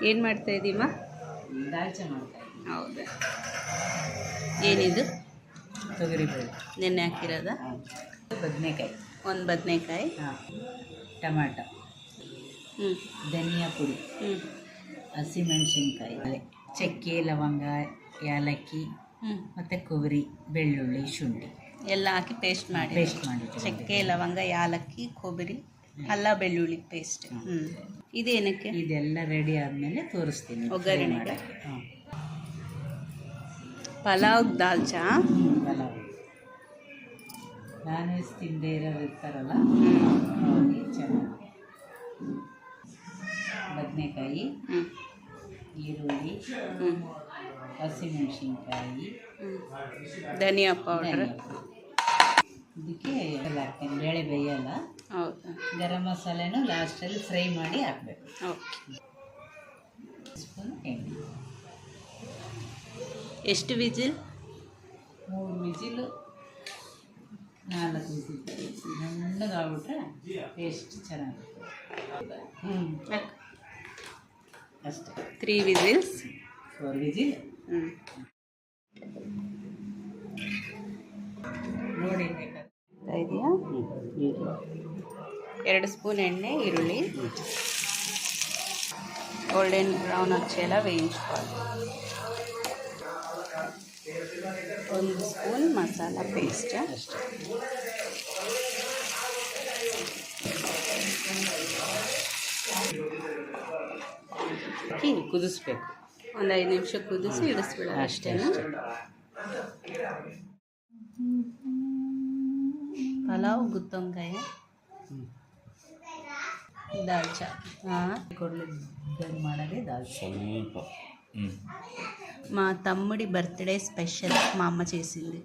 ಏನು ಮಾಡ್ತಾ ಇದ್ದೀಮ್ಮ? ದಾಲ್ಚಾ ಮಾಡ್ತಾ ಇದ್ದೀನಿ. ಹೌದಾ? ಏನಿದು? ತೊಗರಿಬೇಳೆ ನೆನ್ನೆ ಹಾಕಿರೋದಾ? ಬದನೆಕಾಯಿ, ಒಂದು ಬದನೆಕಾಯಿ, ಟೊಮ್ಯಾಟೊ, ಧನಿಯಾ ಪುಡಿ, ಹಸಿಮೆಣಸಿನ್ಕಾಯಿ, ಚಕ್ಕೆ, ಲವಂಗ, ಏಲಕ್ಕಿ ಮತ್ತು ಕೊಬ್ಬರಿ, ಬೆಳ್ಳುಳ್ಳಿ, ಶುಂಠಿ ಎಲ್ಲ ಹಾಕಿ ಪೇಸ್ಟ್ ಮಾಡಿ ಚಕ್ಕೆ, ಲವಂಗ, ಯಾಲಕ್ಕಿ, ಕೊಬ್ಬರಿ, ಅಲ್ಲ ಬೆಳ್ಳುಳ್ಳಿ ಪೇಸ್ಟ್. ಇದೇನಕ್ಕೆ? ಇದೆಲ್ಲ ರೆಡಿ ಆದಮೇಲೆ ತೋರಿಸ್ತೀನಿ ಒಗ್ಗರಣೆಗೆ. ಪಲಾವ್ ದಾಲ್ಚಾ. ಪಲಾವ್ ನಾನ್ ವೆಜ್ ತಿಂದೇ ಇರೋರು ಇರ್ತಾರಲ್ಲ, ಚೆನ್ನಾಗಿ ಬದನೆಕಾಯಿ, ಈರುಳ್ಳಿ, ಹಸಿಮೆಣಸಿನ್ಕಾಯಿ, ಧನಿಯಾ ಪೌಡ್ರ್, ಇದಕ್ಕೆ ಎಲ್ಲ ಹಾಕ್ತೀನಿ. ಬೇಳೆ ಬೇಯಲ್ಲ. ಹೌದಾ? ಗರಂ ಮಸಾಲೆನೂ ಲಾಸ್ಟಲ್ಲಿ ಫ್ರೈ ಮಾಡಿ ಹಾಕಬೇಕು. ಓಕೆ. ಸ್ಪೂನ್ ಎಣ್ಣೆ. ಎಷ್ಟು ವಿಜಿಲ್? 3 ವಿಜಿಲು, 4 ವಿಜಿಲ್. ನುಣ್ಣಗಾಗ್ಬಿಟ್ರೆ ಟೇಸ್ಟ್ ಚೆನ್ನಾಗಿರುತ್ತೆ. ಅಷ್ಟೇ. 3 ವಿಜಿಲ್ಸ್, 4 ವಿಜಿಲ್. ನೋಡಿ ಇದೆಯಾ? 2 ಸ್ಪೂನ್ ಎಣ್ಣೆ, ಈರುಳ್ಳಿ ಗೋಲ್ಡನ್ ಬ್ರೌನ್ ಹಚ್ಚೆಲ್ಲ ಬೇಯಿಸ್ಕೊಳ್ಳಿ. 1 ಸ್ಪೂನ್ ಮಸಾಲ ಪೇಸ್ಟ್, ಕುದಿಸ್ಬೇಕು. ಒಂದು 5 ನಿಮಿಷ ಕುದಿಸಿ ಇಡಿಸ್ಬಿಡೋದು ಅಷ್ಟೇ. ಪಲಾವ್ ಗುತ್ತೊಂಕಾಯಿ ದಾಲ್ಚಾ. ಮಾಡೋದೇ ದಾಲ್ಚಾ. మా తమ్ముడి బర్త్డే స్పెషల్ మా అమ్మ చేసింది.